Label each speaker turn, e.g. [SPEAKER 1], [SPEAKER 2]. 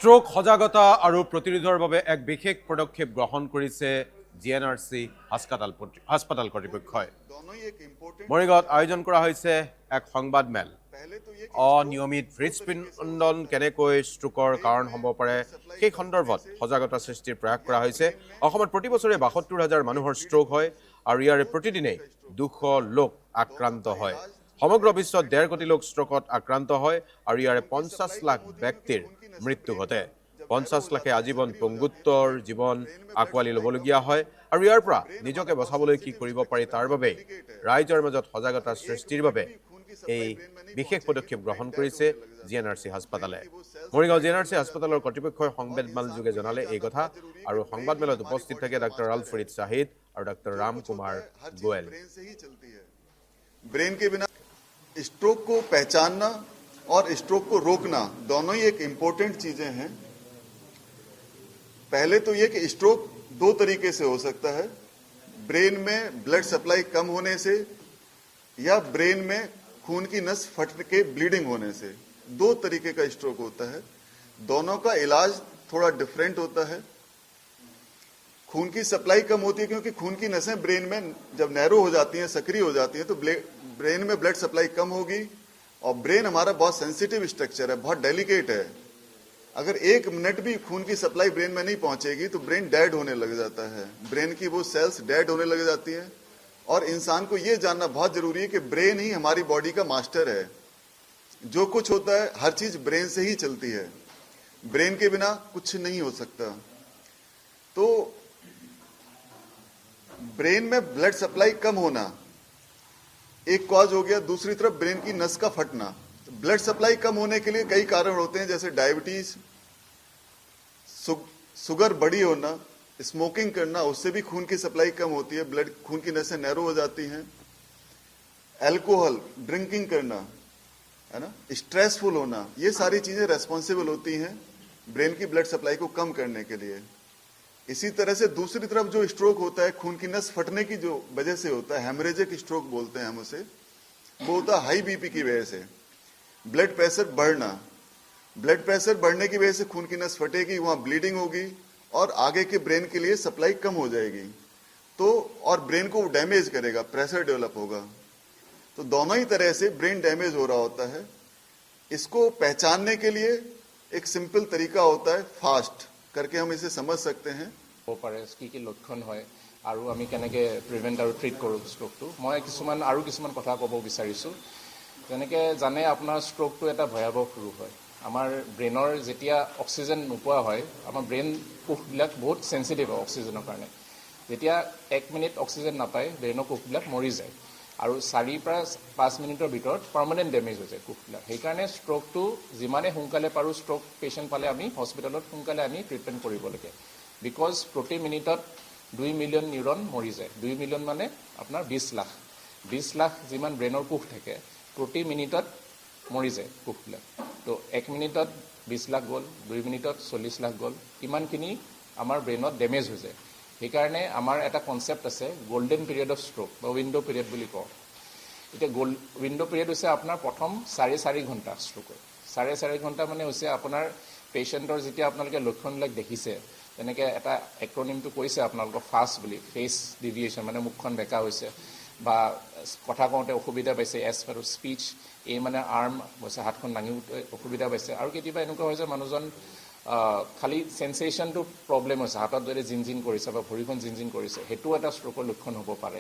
[SPEAKER 1] Stroke সজাগতা আৰু প্ৰতিৰোধৰ বাবে এক বিশেষ পদক্ষেপ গ্ৰহণ কৰিছে জিএনআৰচি হাস্পাতাল কৰ্তৃপক্ষই। মৰিগাঁৱত আয়োজন কৰা হৈছে এক সংবাদমেল। অনিয়মিত হৃদস্পন্দন কেনেকৈ ষ্ট্ৰোকৰ কাৰণ হ'ব পাৰে সেই সন্দৰ্ভত সজাগতা সৃষ্টিৰ প্ৰয়াস কৰা হৈছে। অসমত প্ৰতি বছৰে ৭২,০০০ মানুহৰ ষ্ট্ৰোক হয় আৰু ইয়াৰে প্ৰতিদিনেই ২০০ লোক আক্ৰান্ত হয়। সমগ্ৰ বিশ্বত ১.৫ কোটি লোক ষ্ট্ৰোকত আক্ৰান্ত হয় আৰু ইয়াৰে ৫০ লাখ ব্যক্তিৰ মৃত্যু ঘটে। ৫০ লাখে আজীৱন পংগুত্বৰ জীৱন আঁকোৱালি ল'বলগীয়া হয় আৰু ইয়াৰ পৰা নিজকে বচাবলৈ কি কৰিব পাৰি তাৰ বাবে ৰাইজৰ মাজত সজাগতা সৃষ্টিৰ বাবে এই বিশেষ পদক্ষেপ গ্ৰহণ কৰিছে জিএনআৰচি হাস্পাতালে। মৰিগাঁও জিএনআৰচি হাস্পাতালৰ কৰ্তৃপক্ষই সংবাদমেলযোগে জনালে এই কথা আৰু সংবাদমেলত উপস্থিত থাকে ডাক্তৰ আলফৰিদ শ্বাহিদ আৰু ডাক্তৰ ৰাম কুমাৰ গোয়েল।
[SPEAKER 2] ब्रेन के बिना स्ट्रोक को पहचानना और स्ट्रोक को रोकना दोनों ही एक इम्पोर्टेंट चीजें हैं। पहले तो ये कि स्ट्रोक दो तरीके से हो सकता है, ब्रेन में ब्लड सप्लाई कम होने से या ब्रेन में खून की नस फट के ब्लीडिंग होने से। दो तरीके का स्ट्रोक होता है, दोनों का इलाज थोड़ा डिफरेंट होता है। खून की सप्लाई कम होती है क्योंकि खून की नसें ब्रेन में जब नैरो हो जाती हैं, सक्रिय हो जाती हैं, तो ब्रेन में ब्लड सप्लाई कम होगी। और ब्रेन हमारा बहुत सेंसिटिव स्ट्रक्चर है, बहुत डेलिकेट है। अगर 1 मिनट भी खून की सप्लाई ब्रेन में नहीं पहुंचेगी तो ब्रेन डेड होने लग जाता है, ब्रेन की वो सेल्स डेड होने लग जाती हैं। और इंसान को ये जानना बहुत जरूरी है कि ब्रेन ही हमारी बॉडी का मास्टर है। जो कुछ होता है हर चीज ब्रेन से ही चलती है, ब्रेन के बिना कुछ नहीं हो सकता। तो ब्रेन में ब्लड सप्लाई कम होना एक कॉज हो गया। दूसरी तरफ ब्रेन की नस का फटना। ब्लड सप्लाई कम होने के लिए कई कारण होते हैं, जैसे डायबिटीज, शुगर बड़ी होना, स्मोकिंग करना, उससे भी खून की सप्लाई कम होती है, ब्लड खून की नसें नैरो हो जाती हैं। अल्कोहल ड्रिंकिंग करना, है ना, स्ट्रेसफुल होना, ये सारी चीजें रेस्पॉन्सिबल होती हैं ब्रेन की ब्लड सप्लाई को कम करने के लिए। इसी तरह से दूसरी तरफ जो स्ट्रोक होता है खून की नस फटने की जो वजह से होता है, हेमरेजिक स्ट्रोक बोलते हैं हम उसे, वो होता है हाई बीपी की वजह से। ब्लड प्रेशर बढ़ना, ब्लड प्रेशर बढ़ने की वजह से खून की नस फटेगी, वहां ब्लीडिंग होगी और आगे के ब्रेन के लिए सप्लाई कम हो जाएगी, तो और ब्रेन को डैमेज करेगा, प्रेशर डेवलप होगा। तो दोनों ही तरह से ब्रेन डैमेज हो रहा होता है। इसको पहचानने के लिए एक सिंपल तरीका होता है, फास्ट करके हम इसे समझ सकते हैं।
[SPEAKER 3] কি লক্ষণ হয় আৰু আমি কেনেকৈ প্ৰিভেণ্ট আৰু ট্ৰিট কৰোঁ ষ্ট্ৰোকটো। মই কিছুমান কথা ক'ব বিচাৰিছোঁ। যেনেকৈ জানে আপোনাৰ ষ্ট্ৰোকটো এটা ভয়াৱহ ৰোগ হয়। আমাৰ ব্ৰেইনৰ যেতিয়া অক্সিজেন নোপোৱা হয়, আমাৰ ব্ৰেইন কোষবিলাক বহুত চেঞ্চিটিভ হয় অক্সিজেনৰ কাৰণে। যেতিয়া 1 মিনিট অক্সিজেন নাপায় ব্ৰেইনৰ কোষবিলাক মৰি যায় আৰু 4 পৰা 5 মিনিটৰ ভিতৰত পাৰ্মানেণ্ট ডেমেজ হৈ যায় কোষবিলাক। সেইকাৰণে ষ্ট্ৰোকটো যিমানে সোনকালে পাৰোঁ ষ্ট্ৰোক পেচেণ্ট পালে আমি হস্পিটেলত সোনকালে আমি ট্ৰিটমেণ্ট কৰিব লাগে। বিকজ প্ৰতি মিনিটত 2 মিলিয়ন নিউৰন মৰি যায়। 2 মিলিয়ন মানে আপোনাৰ 20 লাখ। 20 লাখ যিমান ব্ৰেইনৰ কোষ থাকে প্ৰতি মিনিটত মৰি যায় কোষবিলাক। তো 1 মিনিটত 20 লাখ গ'ল, 2 মিনিটত 40 লাখ গ'ল, ইমানখিনি আমাৰ ব্ৰেইনত ডেমেজ হৈ যায়। সেইকাৰণে আমাৰ এটা কনচেপ্ট আছে গোল্ডেন পিৰিয়ড অফ ষ্ট্ৰোক বা উইণ্ড' পিৰিয়ড বুলি কওঁ। এতিয়া উইণ্ড' পিৰিয়ড হৈছে আপোনাৰ প্ৰথম 4.5 ঘণ্টা ষ্ট্ৰোকৰ। 4.5 ঘণ্টা মানে হৈছে আপোনাৰ পেচেণ্টৰ যেতিয়া আপোনালোকে লক্ষণবিলাক দেখিছে, তেনেকৈ এটা এক্ৰনিমটো কৈছে আপোনালোকৰ ফাষ্ট বুলি, ফেচ ডিভিয়েশ্যন মানে মুখখন বেকা হৈছে বা কথা কওঁতে অসুবিধা পাইছে, এজ ফাৰ স্পীচ, এই মানে আৰ্ম হৈছে হাতখন দাঙি অসুবিধা পাইছে। আৰু কেতিয়াবা এনেকুৱা হৈছে মানুহজন খালি চেঞ্চেশ্যনটো প্ৰব্লেম হৈছে, হাতত যদি জিনজিন কৰিছে বা ভৰিখন জিনজিন কৰিছে, সেইটোও এটা ষ্ট্ৰোকৰ লক্ষণ হ'ব পাৰে।